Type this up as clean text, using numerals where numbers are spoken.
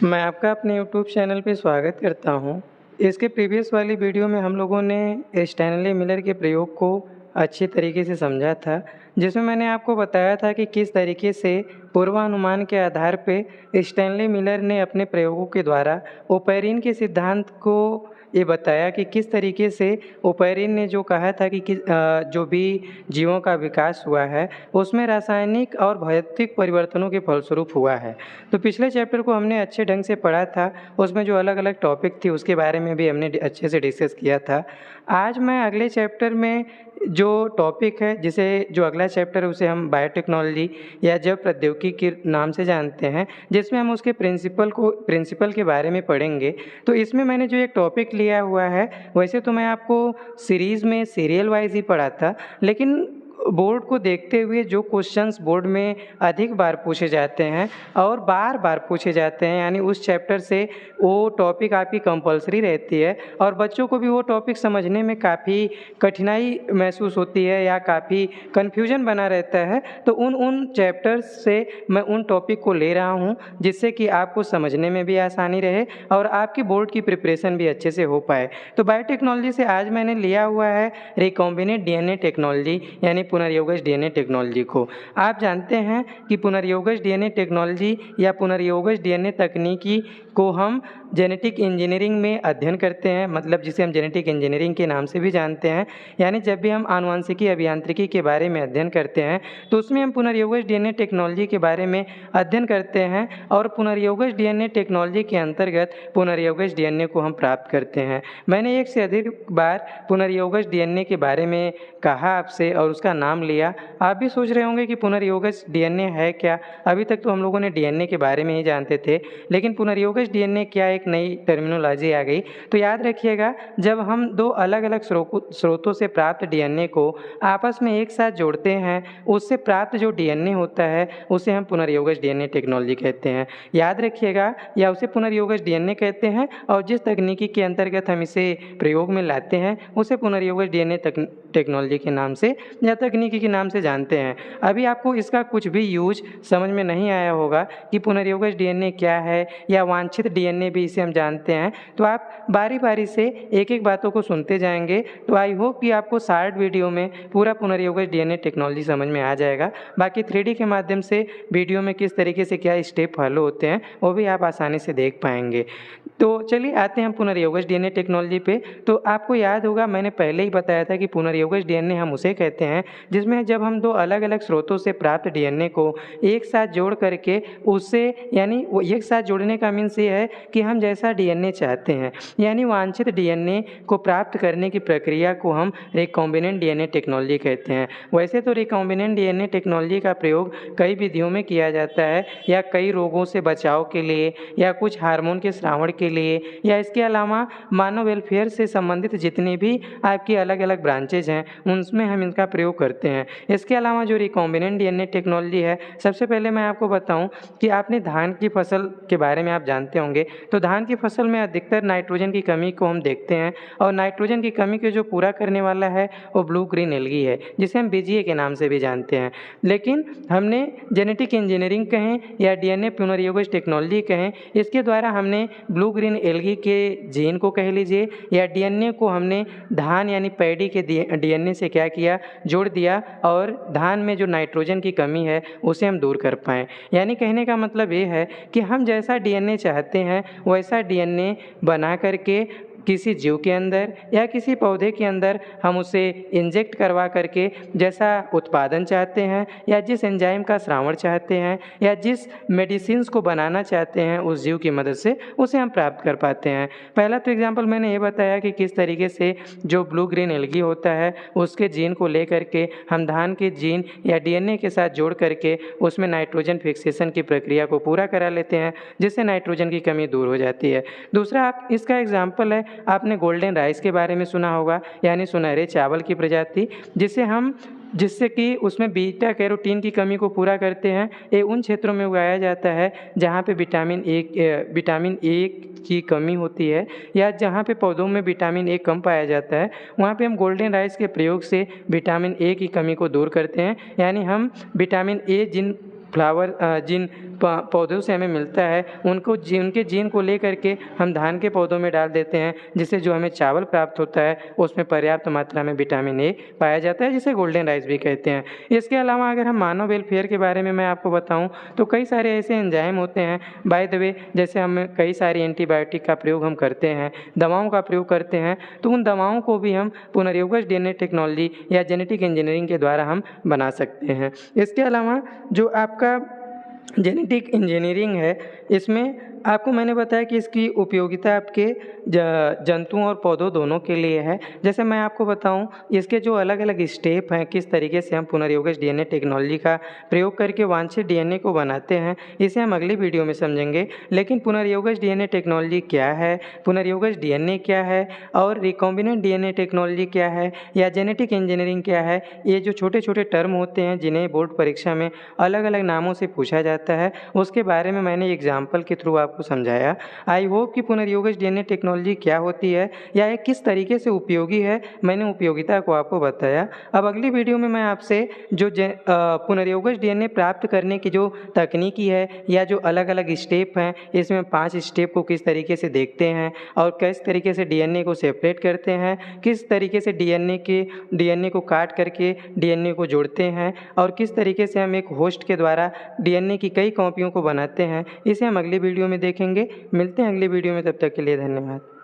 मैं आपका अपने यूट्यूब चैनल पे स्वागत करता हूँ। इसके प्रीवियस वाली वीडियो में हम लोगों ने स्टैनली मिलर के प्रयोग को अच्छी तरीके से समझा था, जिसमें मैंने आपको बताया था कि किस तरीके से पूर्वानुमान के आधार पे स्टैनली मिलर ने अपने प्रयोगों के द्वारा ओपेरिन के सिद्धांत को ये बताया कि किस तरीके से ओपेरिन ने जो कहा था कि जो भी जीवों का विकास हुआ है उसमें रासायनिक और भौतिक परिवर्तनों के फलस्वरूप हुआ है। तो पिछले चैप्टर को हमने अच्छे ढंग से पढ़ा था, उसमें जो अलग अलग टॉपिक थी उसके बारे में भी हमने अच्छे से डिस्कस किया था। आज मैं अगले चैप्टर में जो टॉपिक है, जो अगला चैप्टर है उसे हम बायोटेक्नोलॉजी या जैव प्रौद्योगिकी के नाम से जानते हैं, जिसमें हम उसके प्रिंसिपल के बारे में पढ़ेंगे। तो इसमें मैंने जो एक टॉपिक लिया हुआ है, वैसे तो मैं आपको सीरीज़ में सीरियल वाइज ही पढ़ा था, लेकिन बोर्ड को देखते हुए जो क्वेश्चंस बोर्ड में अधिक बार पूछे जाते हैं और बार बार पूछे जाते हैं, यानी उस चैप्टर से वो टॉपिक आपकी कंपलसरी रहती है और बच्चों को भी वो टॉपिक समझने में काफ़ी कठिनाई महसूस होती है या काफ़ी कन्फ्यूजन बना रहता है। तो उन चैप्टर्स से मैं उन टॉपिक को ले रहा हूँ, जिससे कि आपको समझने में भी आसानी रहे और आपकी बोर्ड की प्रिपरेशन भी अच्छे से हो पाए। तो बायोटेक्नोलॉजी से आज मैंने लिया हुआ है रिकॉम्बिनेंट डीएनए टेक्नोलॉजी, यानी पुनर्योगज डीएनए टेक्नोलॉजी को। आप जानते हैं कि पुनर्योगज डीएनए टेक्नोलॉजी या पुनर्योगज डीएनए तकनीकी को हम जेनेटिक इंजीनियरिंग में अध्ययन करते हैं, मतलब जिसे हम जेनेटिक इंजीनियरिंग के नाम से भी जानते हैं। यानी जब भी हम आनुवंशिकी अभियांत्रिकी के बारे में अध्ययन करते हैं तो उसमें हम पुनर्योगज डीएनए टेक्नोलॉजी के बारे में अध्ययन करते हैं और पुनर्योगज डीएनए टेक्नोलॉजी के अंतर्गत पुनर्योगज डीएनए को हम प्राप्त करते हैं। मैंने एक से अधिक बार पुनर्योगज डीएनए के बारे में कहा आपसे और उसका नाम लिया। आप भी सोच रहे होंगे कि पुनर्योगज डीएनए है क्या। अभी तक तो हम लोगों ने डीएनए के बारे में ही जानते थे, लेकिन पुनर्योगज डीएनए क्या, एक नई टर्मिनोलॉजी आ गई। तो याद रखिएगा, जब हम दो अलग अलग स्रोतों से प्राप्त डीएनए को आपस में एक साथ जोड़ते हैं, उससे प्राप्त जो डीएनए होता है उसे हम पुनर्योगज डीएनए टेक्नोलॉजी कहते हैं। याद रखिएगा, या उसे पुनर्योगज डीएनए कहते हैं और जिस तकनीकी के अंतर्गत हम इसे प्रयोग में लाते हैं उसे पुनर्योगज डीएनए टेक्नोलॉजी के नाम से या तकनीकी के नाम से जानते हैं। अभी आपको इसका कुछ भी यूज समझ में नहीं आया होगा कि पुनर्योगज डीएनए क्या है या वांछित डीएनए भी इसे हम जानते हैं। तो आप बारी बारी से एक एक बातों को सुनते जाएंगे। तो आई होप कि आपको शार्ट वीडियो में पूरा पुनर्योगज डीएनए टेक्नोलॉजी समझ में आ जाएगा। बाकी 3D के माध्यम से वीडियो में किस तरीके से क्या स्टेप फॉलो होते हैं वो भी आप आसानी से देख पाएंगे। तो चलिए आते हैं पुनर्योगज डीएनए टेक्नोलॉजी पे। तो आपको याद होगा, मैंने पहले ही बताया था कि पुनर्योगज डीएनए हम उसे कहते हैं जिसमें जब हम दो अलग अलग स्रोतों से प्राप्त डीएनए को एक साथ जोड़ करके उससे, यानी वो एक साथ जोड़ने का मीन्स ये है कि हम जैसा डीएनए चाहते हैं, यानी वांछित डीएनए को प्राप्त करने की प्रक्रिया को हम रिकॉम्बिनेंट डीएनए टेक्नोलॉजी कहते हैं। वैसे तो रिकॉम्बिनेंट डीएनए टेक्नोलॉजी का प्रयोग कई विधियों में किया जाता है, या कई रोगों से बचाव के लिए, या कुछ हार्मोन के श्रावण के लिए, या इसके अलावा मानव वेलफेयर से संबंधित जितनी भी आपकी अलग अलग ब्रांचेज हैं उनमें हम इनका प्रयोग करते हैं। इसके अलावा जो रिकॉम्बिनेंट डीएनए टेक्नोलॉजी है, सबसे पहले मैं आपको बताऊं कि आपने धान की फसल के बारे में आप जानते होंगे। तो धान की फसल में अधिकतर नाइट्रोजन की कमी को हम देखते हैं और नाइट्रोजन की कमी को जो पूरा करने वाला है वो ब्लू ग्रीन एल्गी है, जिसे हम बीजीए के नाम से भी जानते हैं। लेकिन हमने जेनेटिक इंजीनियरिंग कहें या डीएनए पुनर्योगज टेक्नोलॉजी कहें, इसके द्वारा हमने ब्लू ग्रीन एल्गी के जीन को कह लीजिए या डीएनए को हमने धान यानी पैडी के डीएनए से क्या किया, जोड़ दिया और धान में जो नाइट्रोजन की कमी है उसे हम दूर कर पाएँ। यानी कहने का मतलब ये है कि हम जैसा डीएनए चाहते हैं वैसा डीएनए बना करके किसी जीव के अंदर या किसी पौधे के अंदर हम उसे इंजेक्ट करवा करके जैसा उत्पादन चाहते हैं या जिस एंजाइम का श्रावण चाहते हैं या जिस मेडिसिन्स को बनाना चाहते हैं उस जीव की मदद से उसे हम प्राप्त कर पाते हैं। पहला तो एग्जाम्पल मैंने ये बताया कि किस तरीके से जो ब्लू ग्रीन एल्गी होता है उसके जीन को ले करके हम धान के जीन या डीएनए के साथ जोड़ करके उसमें नाइट्रोजन फिक्सेशन की प्रक्रिया को पूरा करा लेते हैं, जिससे नाइट्रोजन की कमी दूर हो जाती है। दूसरा आप इसका एग्जाम्पल है, आपने गोल्डन राइस के बारे में सुना होगा, यानी सुनहरे चावल की प्रजाति, जिससे कि उसमें बीटा कैरोटीन की कमी को पूरा करते हैं। ये उन क्षेत्रों में उगाया जाता है जहाँ पे विटामिन ए की कमी होती है या जहाँ पे पौधों में विटामिन ए कम पाया जाता है, वहाँ पे हम गोल्डन राइस के प्रयोग से विटामिन ए की कमी को दूर करते हैं। यानी हम विटामिन ए जिन जिन पौधों से हमें मिलता है उनके जीन को लेकर के हम धान के पौधों में डाल देते हैं, जिससे जो हमें चावल प्राप्त होता है उसमें पर्याप्त मात्रा में विटामिन ए पाया जाता है, जिसे गोल्डन राइस भी कहते हैं। इसके अलावा अगर हम मानव वेलफेयर के बारे में मैं आपको बताऊं तो कई सारे ऐसे एंजाइम होते हैं, बाय द वे, जैसे हम कई सारी एंटीबायोटिक का प्रयोग हम करते हैं, दवाओं का प्रयोग करते हैं, तो उन दवाओं को भी हम पुनर्योगज डीएनए टेक्नोलॉजी या जेनेटिक इंजीनियरिंग के द्वारा हम बना सकते हैं। इसके अलावा जो आपका जेनेटिक इंजीनियरिंग है, इसमें आपको मैंने बताया कि इसकी उपयोगिता आपके जंतुओं और पौधों दोनों के लिए है। जैसे मैं आपको बताऊं, इसके जो अलग अलग स्टेप हैं, किस तरीके से हम पुनर्योगज डीएनए टेक्नोलॉजी का प्रयोग करके वांछित डीएनए को बनाते हैं, इसे हम अगली वीडियो में समझेंगे। लेकिन पुनर्योगज डीएनए टेक्नोलॉजी क्या है, पुनर्योगज डीएनए क्या है और रिकॉम्बिनेंट डीएनए टेक्नोलॉजी क्या है या जेनेटिक इंजीनियरिंग क्या है, ये जो छोटे छोटे टर्म होते हैं जिन्हें बोर्ड परीक्षा में अलग अलग नामों से पूछा जाता है, उसके बारे में मैंने एग्जाम्पल के थ्रू आपको समझाया। आई होप कि पुनर्योगज डीएनए टेक्नोलॉजी क्या होती है या ये किस तरीके से उपयोगी है, मैंने उपयोगिता को आपको बताया। अब अगली वीडियो में मैं आपसे जो पुनर्योगज डीएनए प्राप्त करने की जो तकनीकी है या जो अलग अलग स्टेप हैं, इसमें 5 स्टेप को किस तरीके से देखते हैं और किस तरीके से डीएनए को सेपरेट करते हैं, किस तरीके से डीएनए को काट करके डीएनए को जोड़ते हैं और किस तरीके से हम एक होस्ट के द्वारा डीएनए की कई कॉपियों को बनाते हैं, इसे हम अगली वीडियो में देखेंगे। मिलते हैं अगली वीडियो में, तब तक के लिए धन्यवाद।